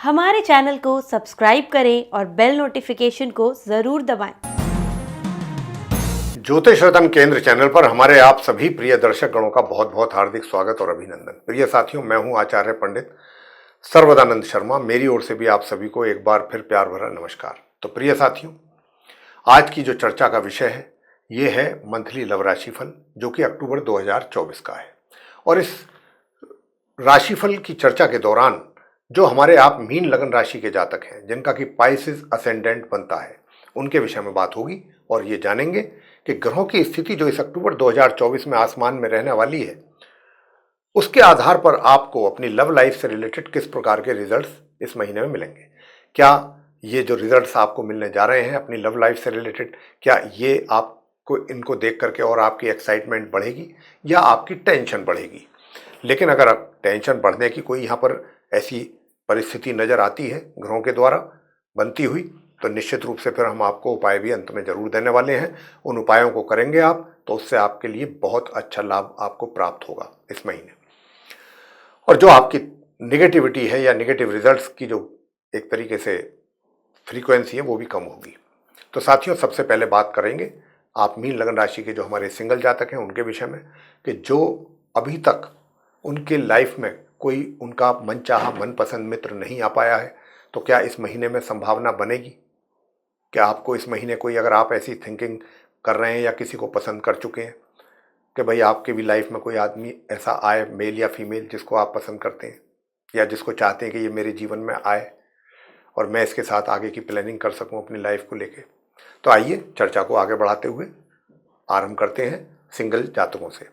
हमारे चैनल को सब्सक्राइब करें और बेल नोटिफिकेशन को जरूर दबाएं। ज्योतिष रत्न केंद्र चैनल पर हमारे आप सभी प्रिय दर्शक गणों का बहुत बहुत हार्दिक स्वागत और अभिनंदन। प्रिय साथियों, मैं हूं आचार्य पंडित सर्वदानंद शर्मा। मेरी ओर से भी आप सभी को एक बार फिर प्यार भरा नमस्कार। तो प्रिय साथियों, आज की जो चर्चा का विषय है ये है मंथली लव राशिफल, जो कि अक्टूबर 2024 का है। और इस राशिफल की चर्चा के दौरान जो हमारे आप मीन लगन राशि के जातक हैं, जिनका कि पाइसेस असेंडेंट बनता है, उनके विषय में बात होगी और ये जानेंगे कि ग्रहों की स्थिति जो इस अक्टूबर 2024 में आसमान में रहने वाली है, उसके आधार पर आपको अपनी लव लाइफ से रिलेटेड किस प्रकार के रिजल्ट्स इस महीने में मिलेंगे। क्या ये जो रिजल्ट्स आपको मिलने जा रहे हैं अपनी लव लाइफ से रिलेटेड, क्या ये आपको इनको देख करके और आपकी एक्साइटमेंट बढ़ेगी या आपकी टेंशन बढ़ेगी। लेकिन अगर टेंशन बढ़ने की कोई यहाँ पर ऐसी परिस्थिति नजर आती है ग्रहों के द्वारा बनती हुई, तो निश्चित रूप से फिर हम आपको उपाय भी अंत में जरूर देने वाले हैं। उन उपायों को करेंगे आप तो उससे आपके लिए बहुत अच्छा लाभ आपको प्राप्त होगा इस महीने। और जो आपकी निगेटिविटी है या निगेटिव रिजल्ट्स की जो एक तरीके से फ्रीक्वेंसी है वो भी कम होगी। तो साथियों, सबसे पहले बात करेंगे आप मीन लगन राशि के जो हमारे सिंगल जातक हैं उनके विषय में, कि जो अभी तक उनके लाइफ में कोई उनका मनचाहा मनपसंद मित्र नहीं आ पाया है, तो क्या इस महीने में संभावना बनेगी। क्या आपको इस महीने कोई, अगर आप ऐसी थिंकिंग कर रहे हैं या किसी को पसंद कर चुके हैं कि भाई आपके भी लाइफ में कोई आदमी ऐसा आए, मेल या फीमेल, जिसको आप पसंद करते हैं या जिसको चाहते हैं कि ये मेरे जीवन में आए और मैं इसके साथ आगे की प्लानिंग कर सकूं अपनी लाइफ को लेके, तो आइए चर्चा को आगे बढ़ाते हुए आरंभ करते हैं सिंगल जातकों से।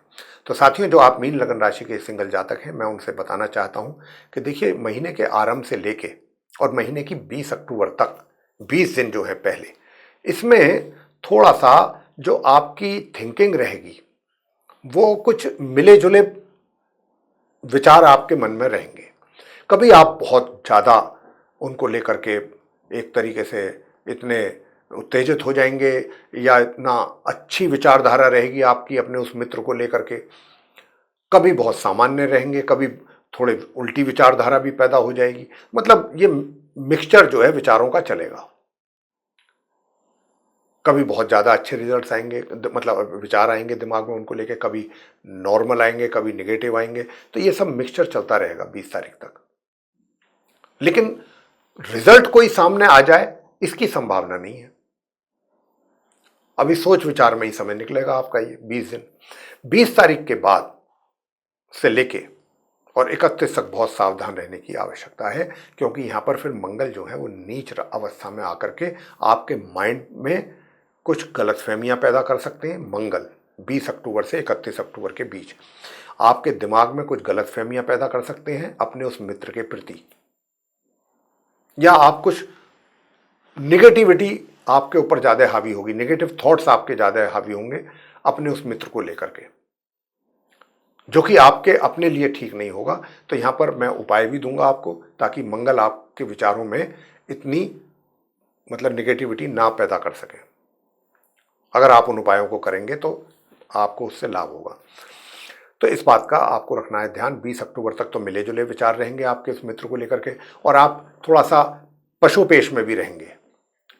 तो साथियों, जो आप मीन लगन राशि के सिंगल जातक हैं, मैं उनसे बताना चाहता हूं कि देखिए, महीने के आरंभ से लेके और महीने की 20 अक्टूबर तक 20 दिन जो है पहले, इसमें थोड़ा सा जो आपकी थिंकिंग रहेगी वो कुछ मिले जुले विचार आपके मन में रहेंगे। कभी आप बहुत ज़्यादा उनको लेकर के एक तरीके से इतने उत्तेजित हो जाएंगे या इतना अच्छी विचारधारा रहेगी आपकी अपने उस मित्र को लेकर के, कभी बहुत सामान्य रहेंगे, कभी थोड़े उल्टी विचारधारा भी पैदा हो जाएगी। मतलब ये मिक्सचर जो है विचारों का चलेगा। कभी बहुत ज़्यादा अच्छे रिजल्ट्स आएंगे, मतलब विचार आएंगे दिमाग में उनको लेके, कभी नॉर्मल आएंगे, कभी निगेटिव आएंगे। तो ये सब मिक्सचर चलता रहेगा 20 तारीख तक। लेकिन रिजल्ट कोई सामने आ जाए इसकी संभावना नहीं है। अभी सोच विचार में ही समय निकलेगा आपका ये 20 दिन। 20 तारीख के बाद से लेके और 31 तक बहुत सावधान रहने की आवश्यकता है, क्योंकि यहां पर फिर मंगल जो है वो नीच अवस्था में आकर के आपके माइंड में कुछ गलतफहमियां पैदा कर सकते हैं। मंगल 20 अक्टूबर से 31 अक्टूबर के बीच आपके दिमाग में कुछ गलतफहमियां पैदा कर सकते हैं अपने उस मित्र के प्रति, या आप कुछ निगेटिविटी आपके ऊपर ज्यादा हावी होगी, नेगेटिव थॉट्स आपके ज्यादा हावी होंगे अपने उस मित्र को लेकर के, जो कि आपके अपने लिए ठीक नहीं होगा। तो यहां पर मैं उपाय भी दूंगा आपको, ताकि मंगल आपके विचारों में इतनी मतलब निगेटिविटी ना पैदा कर सके। अगर आप उन उपायों को करेंगे तो आपको उससे लाभ होगा। तो इस बात का आपको रखना है ध्यान। 20 अक्टूबर तक तो मिले जुले विचार रहेंगे आपके उस मित्र को लेकर के, और आप थोड़ा सा पशुपेश में भी रहेंगे।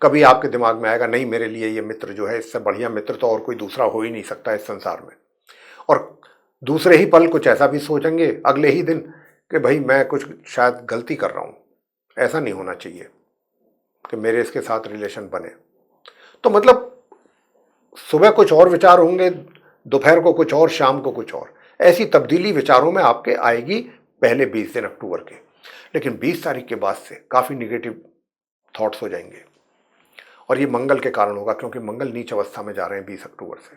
कभी आपके दिमाग में आएगा, नहीं मेरे लिए ये मित्र जो है, इससे बढ़िया मित्र तो और कोई दूसरा हो ही नहीं सकता इस संसार में। और दूसरे ही पल कुछ ऐसा भी सोचेंगे अगले ही दिन कि भाई मैं कुछ शायद गलती कर रहा हूं, ऐसा नहीं होना चाहिए कि मेरे इसके साथ रिलेशन बने। तो मतलब सुबह कुछ और विचार होंगे, दोपहर को कुछ और, शाम को कुछ और। ऐसी तब्दीली विचारों में आपके आएगी पहले 20 दिन अक्टूबर के। लेकिन 20 तारीख के बाद से काफी निगेटिव थॉट्स हो जाएंगे, और ये मंगल के कारण होगा, क्योंकि मंगल नीच अवस्था में जा रहे हैं 20 अक्टूबर से।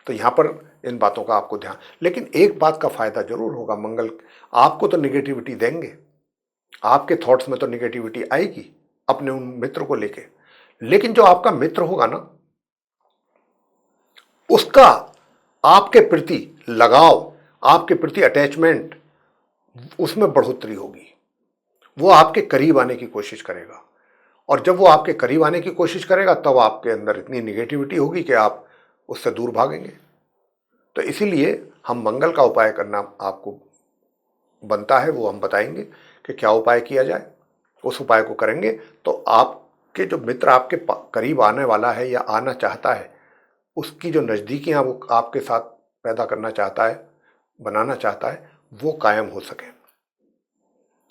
तो यहां पर इन बातों का आपको ध्यान, लेकिन एक बात का फायदा जरूर होगा, मंगल आपको तो निगेटिविटी देंगे, आपके थॉट्स में तो निगेटिविटी आएगी अपने उन मित्र को लेके, लेकिन जो आपका मित्र होगा ना, उसका आपके प्रति लगाव, आपके प्रति अटैचमेंट, उसमें बढ़ोतरी होगी। वो आपके करीब आने की कोशिश करेगा, और जब वो आपके करीब आने की कोशिश करेगा तब आपके अंदर इतनी निगेटिविटी होगी कि आप उससे दूर भागेंगे। तो इसीलिए हम मंगल का उपाय करना आपको बनता है, वो हम बताएंगे कि क्या उपाय किया जाए। उस उपाय को करेंगे तो आपके जो मित्र आपके करीब आने वाला है या आना चाहता है, उसकी जो नज़दीकियाँ वो आपके साथ पैदा करना चाहता है, बनाना चाहता है, वो कायम हो सके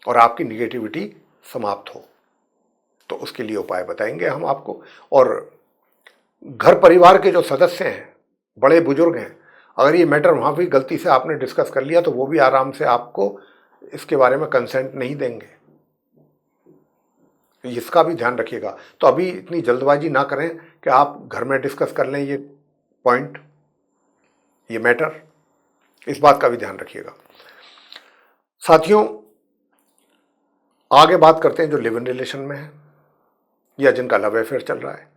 और आपकी निगेटिविटी समाप्त हो। तो उसके लिए उपाय बताएंगे हम आपको। और घर परिवार के जो सदस्य हैं, बड़े बुजुर्ग हैं, अगर ये मैटर वहाँ भी गलती से आपने डिस्कस कर लिया तो वो भी आराम से आपको इसके बारे में कंसेंट नहीं देंगे, इसका भी ध्यान रखिएगा। तो अभी इतनी जल्दबाजी ना करें कि आप घर में डिस्कस कर लें ये पॉइंट, ये मैटर, इस बात का भी ध्यान रखिएगा। साथियों, आगे बात करते हैं जो लिव इन रिलेशन में है या जिनका लव अफेयर चल रहा है।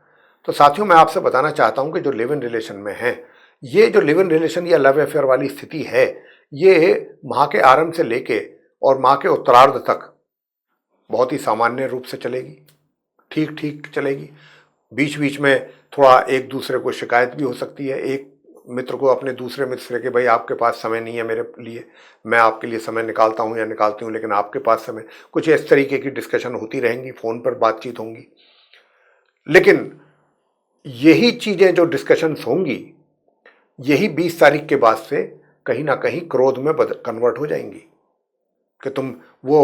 तो साथियों, मैं आपसे बताना चाहता हूं कि जो लिव इन रिलेशन में है, ये जो लिव इन रिलेशन या लव अफेयर वाली स्थिति है, ये माह के आरंभ से लेके और माह के उत्तरार्ध तक बहुत ही सामान्य रूप से चलेगी, ठीक ठीक चलेगी। बीच बीच में थोड़ा एक दूसरे को शिकायत भी हो सकती है, एक मित्र को अपने दूसरे मित्र से कि भाई आपके पास समय नहीं है मेरे लिए, मैं आपके लिए समय निकालता हूँ या निकालती हूँ लेकिन आपके पास समय, कुछ इस तरीके की डिस्कशन होती रहेंगी, फ़ोन पर बातचीत होंगी। लेकिन यही चीज़ें जो डिस्कशंस होंगी, यही 20 तारीख के बाद से कहीं ना कहीं क्रोध में कन्वर्ट हो जाएंगी कि तुम वो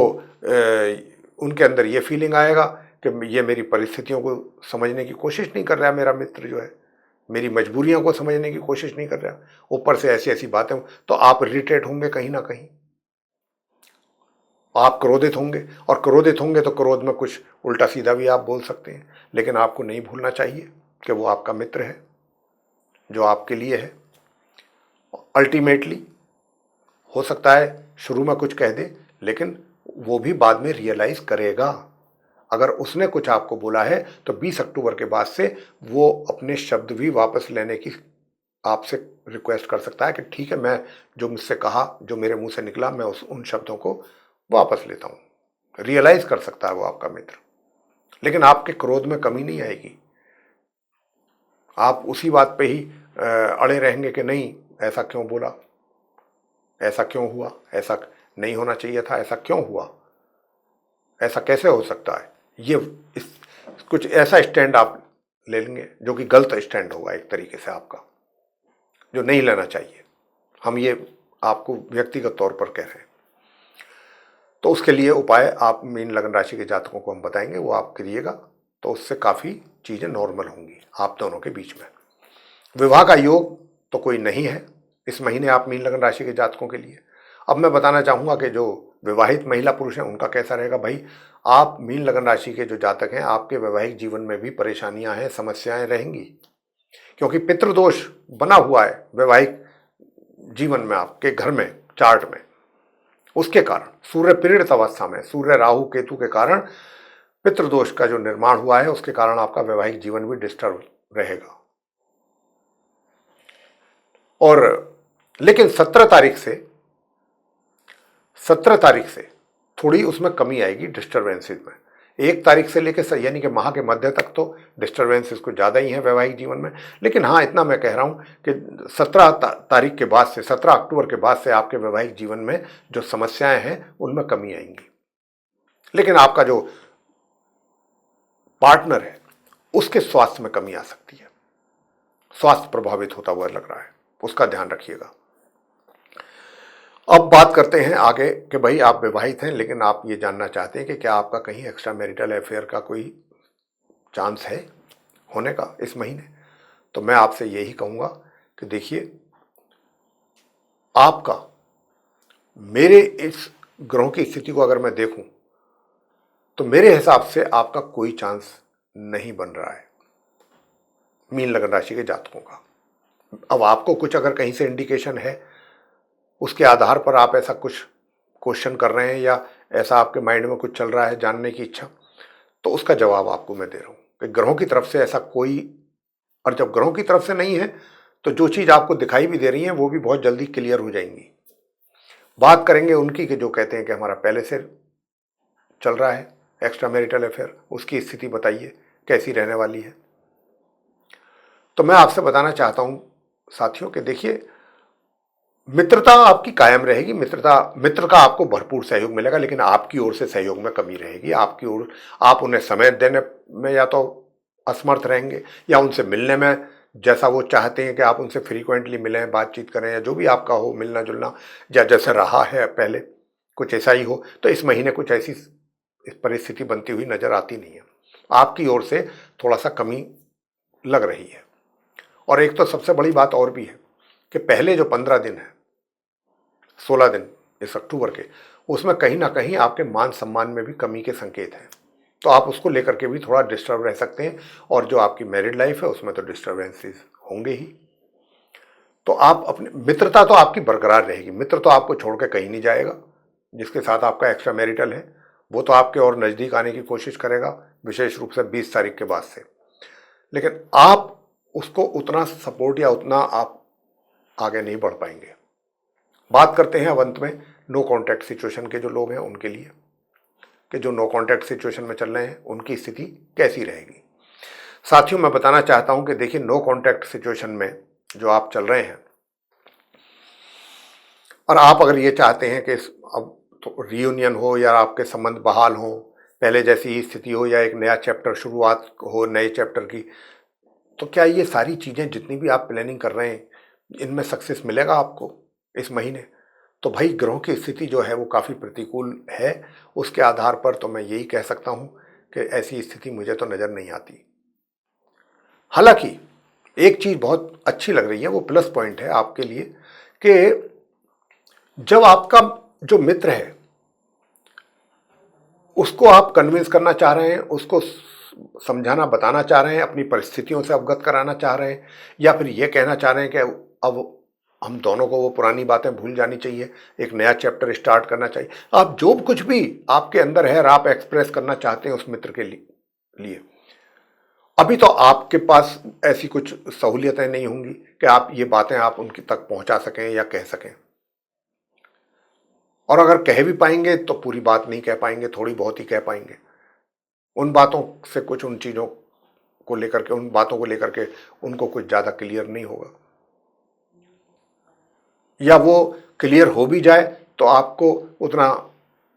उनके अंदर ये फीलिंग आएगा कि ये मेरी परिस्थितियों को समझने की कोशिश नहीं कर रहा है, मेरा मित्र जो है मेरी मजबूरियों को समझने की कोशिश नहीं कर रहा, ऊपर से ऐसी ऐसी बातें, तो आप इरिटेट होंगे, कहीं ना कहीं आप क्रोधित होंगे, और क्रोधित होंगे तो क्रोध में कुछ उल्टा सीधा भी आप बोल सकते हैं। लेकिन आपको नहीं भूलना चाहिए कि वो आपका मित्र है जो आपके लिए है। अल्टीमेटली हो सकता है शुरू में कुछ कह दे, लेकिन वो भी बाद में रियलाइज करेगा। अगर उसने कुछ आपको बोला है तो 20 अक्टूबर के बाद से वो अपने शब्द भी वापस लेने की आपसे रिक्वेस्ट कर सकता है कि ठीक है, मैं जो मुझसे कहा, जो मेरे मुंह से निकला, मैं उन शब्दों को वापस लेता हूं। रियलाइज कर सकता है वो आपका मित्र, लेकिन आपके क्रोध में कमी नहीं आएगी। आप उसी बात पे ही अड़े रहेंगे कि नहीं, ऐसा क्यों बोला, ऐसा क्यों हुआ, ऐसा नहीं होना चाहिए था, ऐसा क्यों हुआ, ऐसा कैसे हो सकता है, ये इस कुछ ऐसा स्टैंड आप ले लेंगे जो कि गलत स्टैंड होगा एक तरीके से आपका, जो नहीं लेना चाहिए। हम ये आपको व्यक्तिगत तौर पर कह रहे हैं। तो उसके लिए उपाय आप मीन लगन राशि के जातकों को हम बताएंगे, वो आप करिएगा तो उससे काफ़ी चीज़ें नॉर्मल होंगी आप दोनों के बीच में। विवाह का योग तो कोई नहीं है इस महीने आप मीन लगन राशि के जातकों के लिए। अब मैं बताना चाहूँगा कि जो विवाहित महिला पुरुष हैं उनका कैसा रहेगा। भाई, आप मीन लगन राशि के जो जातक हैं, आपके वैवाहिक जीवन में भी परेशानियां हैं, समस्याएं रहेंगी, क्योंकि पितृदोष बना हुआ है वैवाहिक जीवन में, आपके घर में, चार्ट में। उसके कारण सूर्य पीड़ित अवस्था में, सूर्य राहु केतु के कारण पितृदोष का जो निर्माण हुआ है, उसके कारण आपका वैवाहिक जीवन भी डिस्टर्ब रहेगा। और लेकिन 17 तारीख से थोड़ी उसमें कमी आएगी डिस्टर्बेंसेस में। 1 तारीख से लेकर यानी कि माह के मध्य तक तो डिस्टर्बेंसेस कुछ ज़्यादा ही हैं वैवाहिक जीवन में। लेकिन हाँ, इतना मैं कह रहा हूँ कि 17 तारीख के बाद से, 17 अक्टूबर के बाद से आपके वैवाहिक जीवन में जो समस्याएं हैं उनमें कमी आएंगी। लेकिन आपका जो पार्टनर है उसके स्वास्थ्य में कमी आ सकती है, स्वास्थ्य प्रभावित होता हुआ लग रहा है, उसका ध्यान रखिएगा। अब बात करते हैं आगे कि भाई आप विवाहित हैं लेकिन आप ये जानना चाहते हैं कि क्या आपका कहीं एक्स्ट्रा मैरिटल अफेयर का कोई चांस है होने का इस महीने। तो मैं आपसे यही कहूँगा कि देखिए, आपका, मेरे इस ग्रहों की स्थिति को अगर मैं देखूं तो मेरे हिसाब से आपका कोई चांस नहीं बन रहा है मीन लगन राशि के जातकों का। अब आपको कुछ अगर कहीं से इंडिकेशन है, उसके आधार पर आप ऐसा कुछ क्वेश्चन कर रहे हैं या ऐसा आपके माइंड में कुछ चल रहा है जानने की इच्छा, तो उसका जवाब आपको मैं दे रहा हूं कि ग्रहों की तरफ से ऐसा कोई, और जब ग्रहों की तरफ से नहीं है तो जो चीज़ आपको दिखाई भी दे रही है वो भी बहुत जल्दी क्लियर हो जाएंगी। बात करेंगे उनकी कि जो कहते हैं कि हमारा पहले से चल रहा है एक्स्ट्रा मैरिटल अफेयर, उसकी स्थिति बताइए कैसी रहने वाली है। तो मैं आपसे बताना चाहता हूं साथियों कि देखिए, मित्रता आपकी कायम रहेगी, मित्र का आपको भरपूर सहयोग मिलेगा, लेकिन आपकी ओर से सहयोग में कमी रहेगी। आपकी ओर आप उन्हें समय देने में या तो असमर्थ रहेंगे, या उनसे मिलने में जैसा वो चाहते हैं कि आप उनसे फ्रीक्वेंटली मिलें, बातचीत करें, या जो भी आपका हो मिलना जुलना, या जैसे रहा है पहले कुछ ऐसा ही हो, तो इस महीने कुछ ऐसी परिस्थिति बनती हुई नजर आती नहीं है। आपकी ओर से थोड़ा सा कमी लग रही है। और एक तो सबसे बड़ी बात और भी है कि पहले जो 15 दिन है, 16 दिन इस अक्टूबर के, उसमें कहीं ना कहीं आपके मान सम्मान में भी कमी के संकेत हैं। तो आप उसको लेकर के भी थोड़ा डिस्टर्ब रह सकते हैं, और जो आपकी मैरिड लाइफ है उसमें तो डिस्टर्बेंसेस होंगे ही। तो आप अपनी मित्रता तो आपकी बरकरार रहेगी, मित्र तो आपको छोड़ के कहीं नहीं जाएगा। जिसके साथ आपका एक्स्ट्रा मैरिटल है वो तो आपके और नज़दीक आने की कोशिश करेगा, विशेष रूप से 20 तारीख के बाद से। लेकिन आप उसको उतना सपोर्ट या उतना आप आगे नहीं बढ़ पाएंगे। बात करते हैं अब अंत में नो कॉन्टैक्ट सिचुएशन के जो लोग हैं उनके लिए, कि जो नो कॉन्टैक्ट सिचुएशन में चल रहे हैं उनकी स्थिति कैसी रहेगी। साथियों, मैं बताना चाहता हूं कि देखिए, नो कॉन्टैक्ट सिचुएशन में जो आप चल रहे हैं, और आप अगर ये चाहते हैं कि अब तो रियूनियन हो या आपके संबंध बहाल हो, पहले जैसी ही स्थिति हो, या एक नया चैप्टर शुरुआत हो नए चैप्टर की, तो क्या ये सारी चीज़ें जितनी भी आप प्लानिंग कर रहे हैं इनमें सक्सेस मिलेगा आपको इस महीने? तो भाई, ग्रहों की स्थिति जो है वो काफ़ी प्रतिकूल है। उसके आधार पर तो मैं यही कह सकता हूँ कि ऐसी स्थिति मुझे तो नज़र नहीं आती। हालांकि एक चीज़ बहुत अच्छी लग रही है, वो प्लस पॉइंट है आपके लिए, कि जब आपका जो मित्र है उसको आप कन्विंस करना चाह रहे हैं, उसको समझाना बताना चाह रहे हैं, अपनी परिस्थितियों से अवगत कराना चाह रहे हैं, या फिर ये कहना चाह रहे हैं कि अब हम दोनों को वो पुरानी बातें भूल जानी चाहिए, एक नया चैप्टर स्टार्ट करना चाहिए, आप जो कुछ भी आपके अंदर है और आप एक्सप्रेस करना चाहते हैं उस मित्र के लिए, अभी तो आपके पास ऐसी कुछ सहूलियतें नहीं होंगी कि आप ये बातें आप उनकी तक पहुंचा सकें या कह सकें। और अगर कह भी पाएंगे तो पूरी बात नहीं कह पाएंगे, थोड़ी बहुत ही कह पाएंगे। उन बातों से कुछ, उन चीज़ों को लेकर के, उन बातों को लेकर के उनको कुछ ज़्यादा क्लियर नहीं होगा, या वो क्लियर हो भी जाए तो आपको उतना,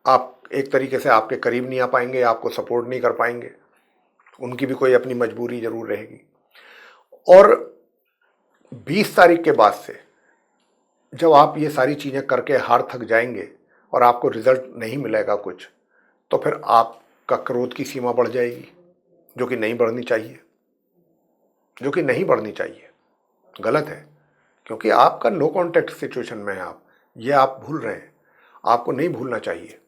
आप एक तरीके से आपके करीब नहीं आ पाएंगे, आपको सपोर्ट नहीं कर पाएंगे। उनकी भी कोई अपनी मजबूरी जरूर रहेगी। और 20 तारीख के बाद से जब आप ये सारी चीज़ें करके हार थक जाएंगे और आपको रिजल्ट नहीं मिलेगा कुछ, तो फिर आपका क्रोध की सीमा बढ़ जाएगी, जो कि नहीं बढ़नी चाहिए, जो कि नहीं बढ़नी चाहिए। गलत है, क्योंकि आपका नो कॉन्टैक्ट सिचुएशन में है आप, ये आप भूल रहे हैं। आपको नहीं भूलना चाहिए।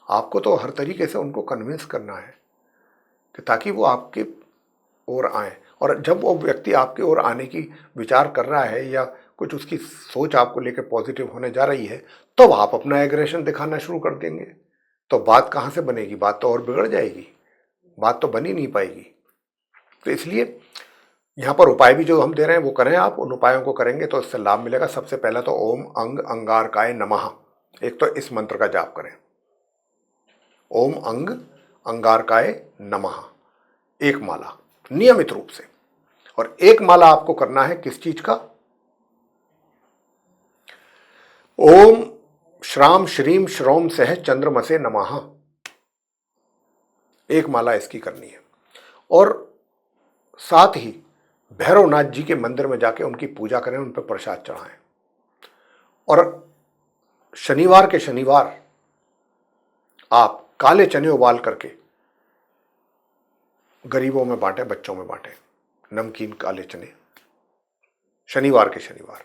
आपको तो हर तरीके से उनको कन्विंस करना है कि ताकि वो आपके ओर आए। और जब वो व्यक्ति आपके ओर आने की विचार कर रहा है, या कुछ उसकी सोच आपको लेकर पॉजिटिव होने जा रही है, तो आप अपना एग्रेशन दिखाना शुरू कर देंगे। तो बात कहाँ से बनेगी? बात तो और बिगड़ जाएगी, बात तो बन ही नहीं पाएगी। तो इसलिए यहाँ पर उपाय भी जो हम दे रहे हैं वो करें आप, उन उपायों को करेंगे तो इससे लाभ मिलेगा। सबसे पहला तो ओम अंग अंगारकाय नमः, एक तो इस मंत्र का जाप करें, ओम अंग अंगारकाय नमः, एक माला नियमित रूप से। और एक माला आपको करना है किस चीज का? ओम श्राम श्रीम श्रोम सह चंद्रमसे नमः, एक माला इसकी करनी है। और साथ ही भैरवनाथ जी के मंदिर में जाके उनकी पूजा करें, उन पर प्रसाद चढ़ाएं। और शनिवार के शनिवार आप काले चने उबाल करके गरीबों में बांटें, बच्चों में बांटें, नमकीन काले चने, शनिवार के शनिवार।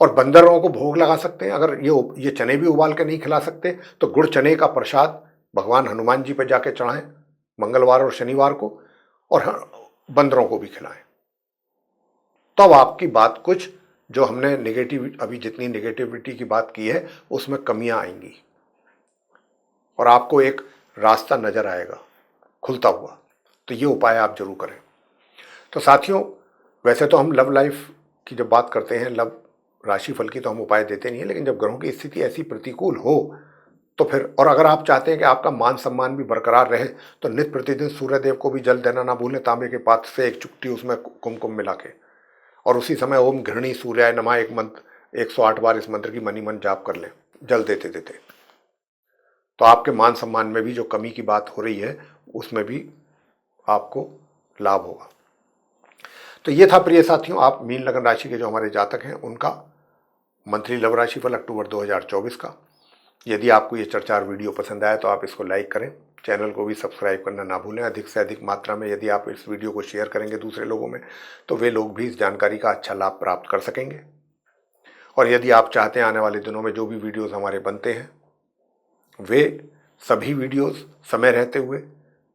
और बंदरों को भोग लगा सकते हैं। अगर ये चने भी उबाल के नहीं खिला सकते तो गुड़ चने का प्रसाद भगवान हनुमान जी पर जाके चढ़ाएं मंगलवार और शनिवार को, और बंदरों को भी खिलाएं। तब आपकी बात कुछ, जो हमने नेगेटिव, अभी जितनी नेगेटिविटी की बात की है उसमें कमियां आएंगी, और आपको एक रास्ता नजर आएगा खुलता हुआ। तो ये उपाय आप जरूर करें। तो साथियों, वैसे तो हम लव लाइफ की जब बात करते हैं, लव राशिफल की, तो हम उपाय देते नहीं है, लेकिन जब ग्रहों की स्थिति ऐसी प्रतिकूल हो तो फिर, और अगर आप चाहते हैं कि आपका मान सम्मान भी बरकरार रहे, तो नित्य प्रतिदिन सूर्यदेव को भी जल देना ना भूलें, तांबे के पात्र से एक चुटकी उसमें कुमकुम मिला के। और उसी समय ओम घृणी सूर्याय नमः एक मंत्र 108 बार इस मंत्र की मनी मन जाप कर लें जल देते देते, तो आपके मान सम्मान में भी जो कमी की बात हो रही है उसमें भी आपको लाभ होगा। तो ये था प्रिय साथियों, आप मीन लगन राशि के जो हमारे जातक हैं उनका मंथली लव राशिफल अक्टूबर 2024 का। यदि आपको ये चर्चा और वीडियो पसंद आए तो आप इसको लाइक करें, चैनल को भी सब्सक्राइब करना ना भूलें। अधिक से अधिक मात्रा में यदि आप इस वीडियो को शेयर करेंगे दूसरे लोगों में तो वे लोग भी इस जानकारी का अच्छा लाभ प्राप्त कर सकेंगे। और यदि आप चाहते हैं आने वाले दिनों में जो भी वीडियोस हमारे बनते हैं वे सभी वीडियोस समय रहते हुए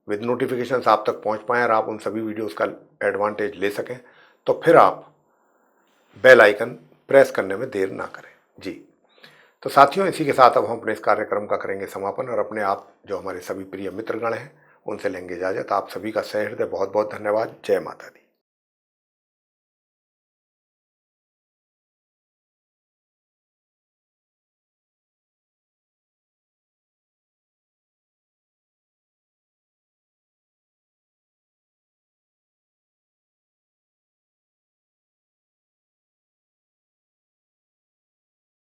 विद नोटिफिकेशंस आप तक पहुंच पाएँ और आप उन सभी वीडियोस का एडवांटेज ले सकें, तो फिर आप बेल आइकन प्रेस करने में देर ना करें जी। तो साथियों, इसी के साथ अब हम अपने इस कार्यक्रम का करेंगे समापन और अपने आप जो हमारे सभी प्रिय मित्रगण हैं उनसे लेंगे इजाजत। आप सभी का सहृदय बहुत बहुत धन्यवाद। जय माता दी।